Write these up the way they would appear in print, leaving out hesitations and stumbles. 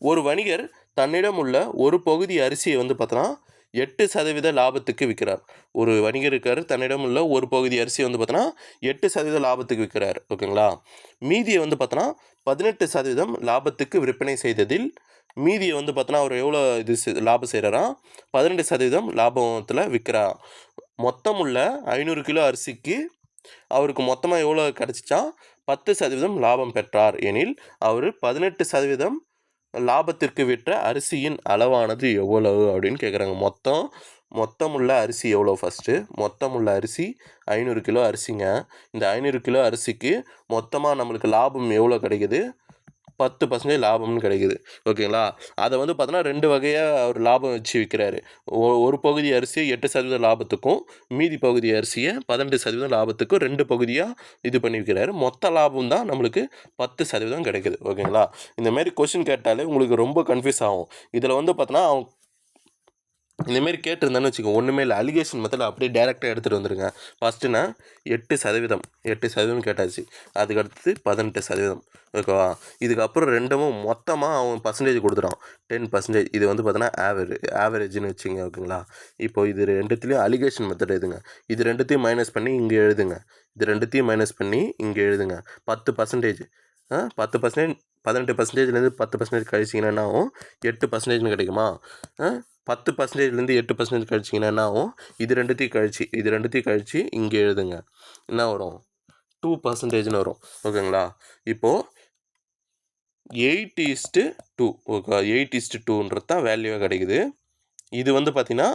ஒரு வணிகர் தன்னிடம் உள்ள ஒரு பகுதி அரிசியை வந்து பார்த்தோன்னா 8% லாபத்துக்கு விற்கிறார். ஒரு வணிகர் இருக்கார், தன்னிடம் உள்ள ஒரு பகுதி அரிசியை வந்து பார்த்தோன்னா 8% லாபத்துக்கு விற்கிறார். ஓகேங்களா? மீதியை வந்து பார்த்தோன்னா 18% லாபத்துக்கு விற்பனை செய்ததில் மீதியை வந்து பார்த்தோன்னா அவர் எவ்வளோ லாபம் செய்கிறாராம்? 18% லாபத்தில் விற்கிறார். மொத்தம் உள்ள 500 கிலோ அரிசிக்கு அவருக்கு மொத்தமாக எவ்வளோ கிடச்சிச்சா? 10% லாபம் பெற்றார் எனில் அவர் 18% லாபத்திற்கு விற்ற அரிசியின் அளவானது எவ்வளவு அப்படின்னு கேட்குறாங்க. மொத்தம் உள்ள அரிசி எவ்வளோ? ஃபஸ்ட்டு மொத்தம் உள்ள அரிசி 500 கிலோ அரிசிங்க. இந்த 500 கிலோ அரிசிக்கு மொத்தமாக நம்மளுக்கு லாபம் எவ்வளோ கிடைக்குது? 10% லாபம்னு கிடைக்குது. ஓகேங்களா? அதை வந்து பார்த்தோன்னா 2 வகையாக அவர் லாபம் வச்சு விற்கிறாரு. ஒரு பகுதி அரிசியை 8% லாபத்துக்கும், மீதி பகுதி அரிசியை 18% லாபத்துக்கும் 2 பகுதியாக இது பண்ணி விற்கிறாரு. மொத்த லாபம் தான் நம்மளுக்கு 10% கிடைக்குது. ஓகேங்களா? இந்தமாரி கொஷின் கேட்டாலே உங்களுக்கு ரொம்ப கன்ஃபியூஸ் ஆகும். இதில் வந்து பார்த்தோன்னா இந்தமாரி கேட்டிருந்தான்னு வச்சுக்கோங்க, ஒன்றுமே இல்லை, அலிகேஷன் மெத்தட் அப்படியே டேரெக்டாக எடுத்துகிட்டு வந்துடுங்க. ஃபஸ்ட்டுனா 8% கேட்டாச்சு, அதுக்கடுத்து 18%. ஓகேவா? இதுக்கப்புறம் ரெண்டும் மொத்தமாக அவன் பர்சன்டேஜ் கொடுத்துட்டான் 10%. இது வந்து பார்த்தோன்னா ஆவரேஜ்னு வச்சுங்க. ஓகேங்களா? இப்போ இது ரெண்டுத்துலேயும் அலிகேஷன் மெத்தட் எழுதுங்க. இது ரெண்டுத்தையும் மைனஸ் பண்ணி இங்கே எழுதுங்க. இது ரெண்டுத்தையும் மைனஸ் பண்ணி இங்கே எழுதுங்க. 10%. 10% 18%லேருந்து 10% கழிச்சிங்கன்னா என்ன ஆகும்? 8%ன்னு கிடைக்குமா? 10%லேருந்து 8% கழிச்சிங்கன்னா என்ன ஆகும்? இது ரெண்டுத்தையும் கழிச்சு இங்கே எழுதுங்க. என்ன வரும்? 2%ன்னு வரும். ஓகேங்களா? இப்போது 8:2. ஓகே, 8:2ன்றது தான் வேல்யூவாக கிடைக்குது. இது வந்து பார்த்தீங்கன்னா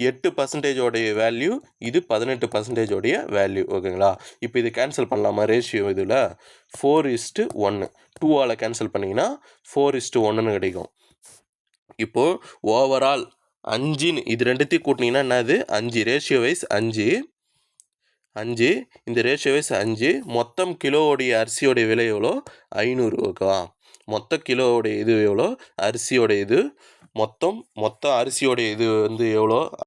8%ஓடைய வேல்யூ, இது 18%ஓடைய வேல்யூ. ஓகேங்களா? இப்போ இது கேன்சல் பண்ணலாமா? ரேஷியோ இதில் 4:1. 2ஆல் கேன்சல் பண்ணிங்கன்னா 4:1ன்னு கிடைக்கும். இப்போது ஓவரால் 5ன்னு இது ரெண்டுத்தையும் கூட்டினீங்கன்னா என்னது? 5. Ratio wise 5. இந்த ரேஷியோ வைஸ் 5. மொத்தம் கிலோவுடைய அரிசியோடைய விலை எவ்வளோ? 500. ஓகேவா? மொத்த கிலோவுடைய இது எவ்வளோ? அரிசியோடைய இது மொத்தம் அரிசியோடைய இது வந்து எவ்வளோ?